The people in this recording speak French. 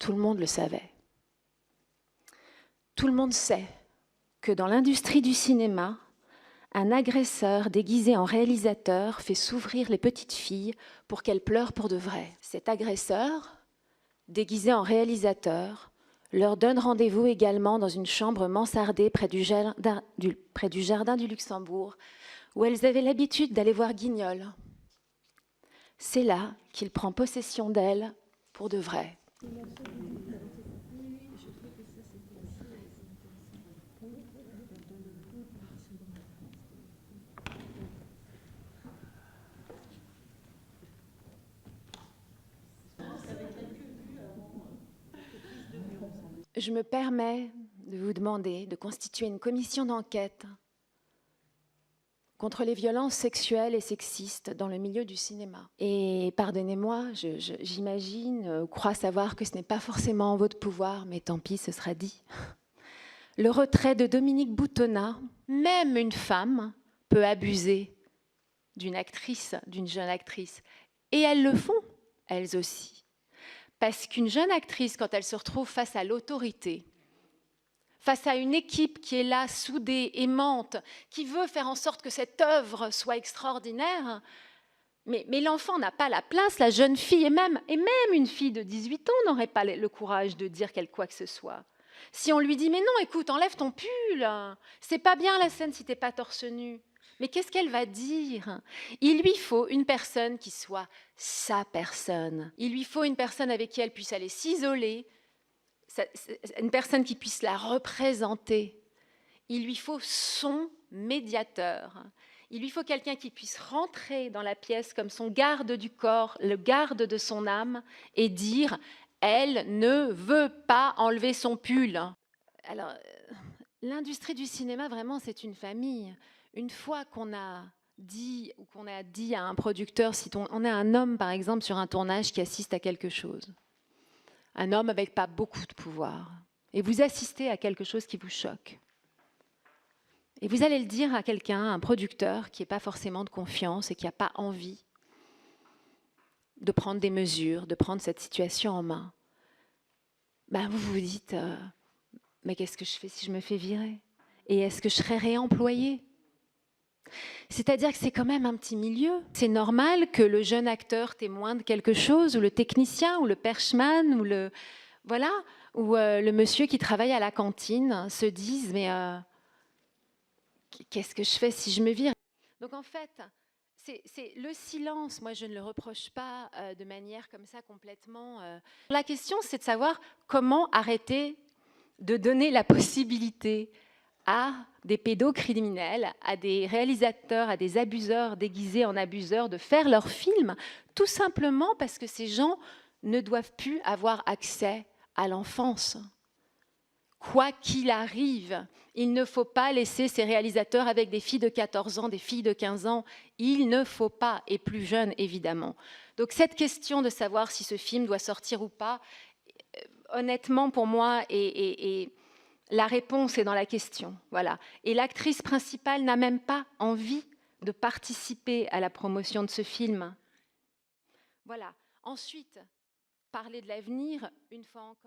tout le monde le savait. Tout le monde sait que dans l'industrie du cinéma, un agresseur déguisé en réalisateur fait s'ouvrir les petites filles pour qu'elles pleurent pour de vrai. Cet agresseur, déguisé en réalisateur, leur donne rendez-vous également dans une chambre mansardée près du jardin du Luxembourg, où elles avaient l'habitude d'aller voir Guignol. C'est là qu'il prend possession d'elles pour de vrai. Je me permets de vous demander de constituer une commission d'enquête contre les violences sexuelles et sexistes dans le milieu du cinéma. Et pardonnez-moi, j'imagine, crois savoir que ce n'est pas forcément en votre pouvoir, mais tant pis, ce sera dit. Le retrait de Dominique Boutonnat, même une femme peut abuser d'une actrice, d'une jeune actrice. Et elles le font, elles aussi. Parce qu'une jeune actrice, quand elle se retrouve face à l'autorité, face à une équipe qui est là, soudée, aimante, qui veut faire en sorte que cette œuvre soit extraordinaire, mais l'enfant n'a pas la place, la jeune fille, et même une fille de 18 ans n'aurait pas le courage de dire quoi que ce soit. Si on lui dit « mais non, écoute, enlève ton pull, c'est pas bien la scène si t'es pas torse nu », mais qu'est-ce qu'elle va dire? Il lui faut une personne qui soit sa personne. Il lui faut une personne avec qui elle puisse aller s'isoler, une personne qui puisse la représenter. Il lui faut son médiateur. Il lui faut quelqu'un qui puisse rentrer dans la pièce comme son garde du corps, le garde de son âme, et dire « elle ne veut pas enlever son pull ». Alors, l'industrie du cinéma, vraiment, c'est une famille. Une fois qu'on a dit à un producteur, si on est un homme, par exemple, sur un tournage qui assiste à quelque chose, un homme avec pas beaucoup de pouvoir, et vous assistez à quelque chose qui vous choque, et vous allez le dire à quelqu'un, un producteur qui n'a pas forcément de confiance et qui n'a pas envie de prendre des mesures, de prendre cette situation en main, ben vous vous dites mais qu'est-ce que je fais si je me fais virer? Et est-ce que je serai réemployée? C'est-à-dire que c'est quand même un petit milieu. C'est normal que le jeune acteur témoin de quelque chose, ou le technicien, ou le perchman, ou le monsieur qui travaille à la cantine se dise « mais qu'est-ce que je fais si je me vire ?» Donc en fait, c'est le silence, moi je ne le reproche pas de manière comme ça complètement... La question, c'est de savoir comment arrêter de donner la possibilité à des pédocriminels, à des réalisateurs, à des abuseurs déguisés en abuseurs de faire leurs films, tout simplement parce que ces gens ne doivent plus avoir accès à l'enfance. Quoi qu'il arrive, il ne faut pas laisser ces réalisateurs avec des filles de 14 ans, des filles de 15 ans. Il ne faut pas, et plus jeunes évidemment. Donc cette question de savoir si ce film doit sortir ou pas, honnêtement pour moi, la réponse est dans la question. Voilà. Et l'actrice principale n'a même pas envie de participer à la promotion de ce film. Voilà. Ensuite, parler de l'avenir, une fois encore.